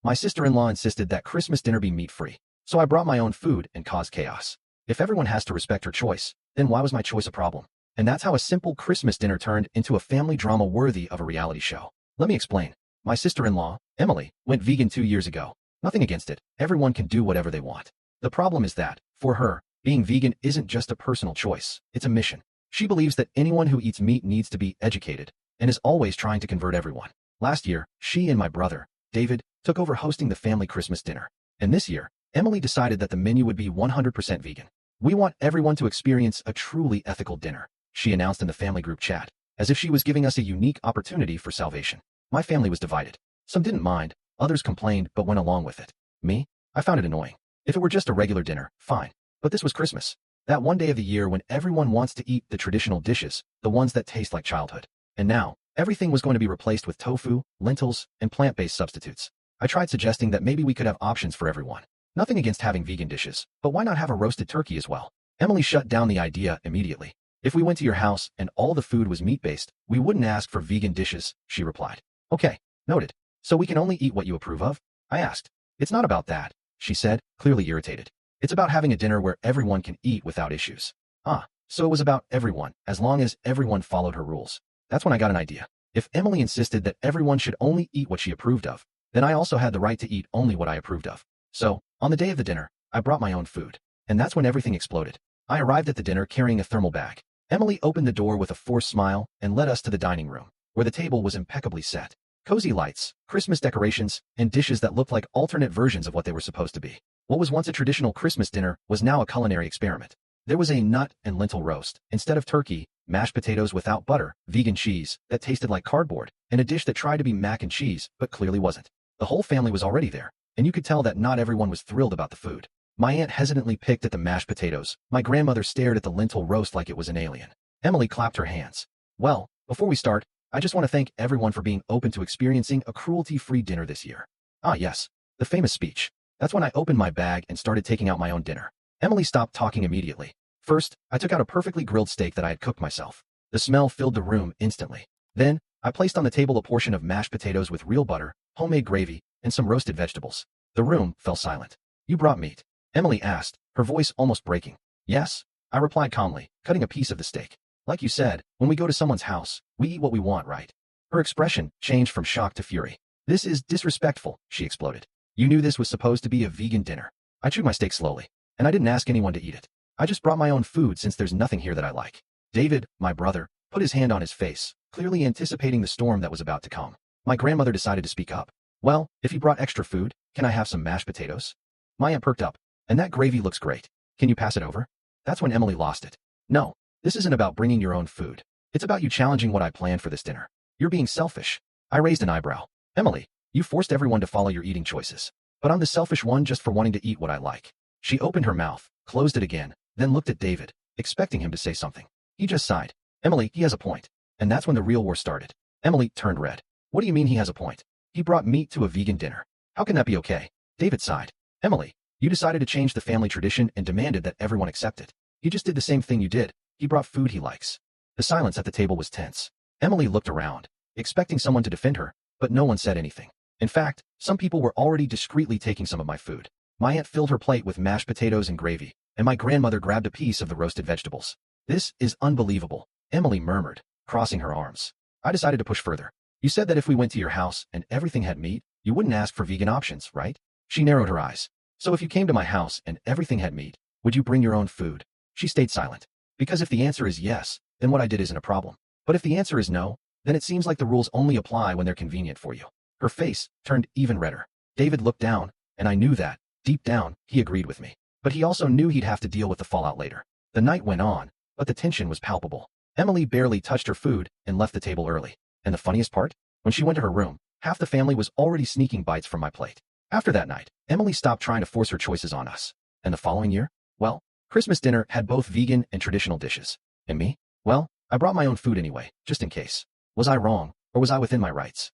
My sister-in-law insisted that Christmas dinner be meat-free, so I brought my own food and caused chaos. If everyone has to respect her choice, then why was my choice a problem? And that's how a simple Christmas dinner turned into a family drama worthy of a reality show. Let me explain. My sister-in-law, Emily, went vegan 2 years ago. Nothing against it. Everyone can do whatever they want. The problem is that, for her, being vegan isn't just a personal choice, it's a mission. She believes that anyone who eats meat needs to be educated, and is always trying to convert everyone. Last year, she and my brother, David, took over hosting the family Christmas dinner. And this year, Emily decided that the menu would be 100% vegan. We want everyone to experience a truly ethical dinner, she announced in the family group chat, as if she was giving us a unique opportunity for salvation. My family was divided. Some didn't mind, others complained but went along with it. Me? I found it annoying. If it were just a regular dinner, fine. But this was Christmas. That one day of the year when everyone wants to eat the traditional dishes, the ones that taste like childhood. And now, everything was going to be replaced with tofu, lentils, and plant-based substitutes. I tried suggesting that maybe we could have options for everyone. Nothing against having vegan dishes, but why not have a roasted turkey as well? Emily shut down the idea immediately. If we went to your house and all the food was meat-based, we wouldn't ask for vegan dishes, she replied. Okay, noted. So we can only eat what you approve of? I asked. It's not about that, she said, clearly irritated. It's about having a dinner where everyone can eat without issues. So it was about everyone, as long as everyone followed her rules. That's when I got an idea. If Emily insisted that everyone should only eat what she approved of, then I also had the right to eat only what I approved of. So, on the day of the dinner, I brought my own food. And that's when everything exploded. I arrived at the dinner carrying a thermal bag. Emily opened the door with a forced smile and led us to the dining room, where the table was impeccably set. Cozy lights, Christmas decorations, and dishes that looked like alternate versions of what they were supposed to be. What was once a traditional Christmas dinner was now a culinary experiment. There was a nut and lentil roast, instead of turkey, mashed potatoes without butter, vegan cheese that tasted like cardboard, and a dish that tried to be mac and cheese but clearly wasn't. The whole family was already there, and you could tell that not everyone was thrilled about the food. My aunt hesitantly picked at the mashed potatoes. My grandmother stared at the lentil roast like it was an alien. Emily clapped her hands. Well, before we start, I just want to thank everyone for being open to experiencing a cruelty-free dinner this year. Ah yes, the famous speech. That's when I opened my bag and started taking out my own dinner. Emily stopped talking immediately. First, I took out a perfectly grilled steak that I had cooked myself. The smell filled the room instantly. Then, I placed on the table a portion of mashed potatoes with real butter, homemade gravy, and some roasted vegetables. The room fell silent. You brought meat? Emily asked, her voice almost breaking. Yes, I replied calmly, cutting a piece of the steak. Like you said, when we go to someone's house, we eat what we want, right? Her expression changed from shock to fury. This is disrespectful, she exploded. You knew this was supposed to be a vegan dinner. I chewed my steak slowly, and I didn't ask anyone to eat it. I just brought my own food since there's nothing here that I like. David, my brother, put his hand on his face, clearly anticipating the storm that was about to come. My grandmother decided to speak up. Well, if you brought extra food, can I have some mashed potatoes? My aunt perked up. And that gravy looks great. Can you pass it over? That's when Emily lost it. No, this isn't about bringing your own food. It's about you challenging what I planned for this dinner. You're being selfish. I raised an eyebrow. Emily, you forced everyone to follow your eating choices. But I'm the selfish one just for wanting to eat what I like. She opened her mouth, closed it again, then looked at David, expecting him to say something. He just sighed. Emily, he has a point. And that's when the real war started. Emily turned red. What do you mean he has a point? He brought meat to a vegan dinner. How can that be okay? David sighed. Emily, you decided to change the family tradition and demanded that everyone accept it. He just did the same thing you did. He brought food he likes. The silence at the table was tense. Emily looked around, expecting someone to defend her, but no one said anything. In fact, some people were already discreetly taking some of my food. My aunt filled her plate with mashed potatoes and gravy, and my grandmother grabbed a piece of the roasted vegetables. This is unbelievable, Emily murmured, crossing her arms. I decided to push further. You said that if we went to your house and everything had meat, you wouldn't ask for vegan options, right? She narrowed her eyes. So if you came to my house and everything had meat, would you bring your own food? She stayed silent. Because if the answer is yes, then what I did isn't a problem. But if the answer is no, then it seems like the rules only apply when they're convenient for you. Her face turned even redder. David looked down, and I knew that, deep down, he agreed with me. But he also knew he'd have to deal with the fallout later. The night went on, but the tension was palpable. Emily barely touched her food and left the table early. And the funniest part? When she went to her room, half the family was already sneaking bites from my plate. After that night, Emily stopped trying to force her choices on us. And the following year? Well, Christmas dinner had both vegan and traditional dishes. And me? Well, I brought my own food anyway, just in case. Was I wrong, or was I within my rights?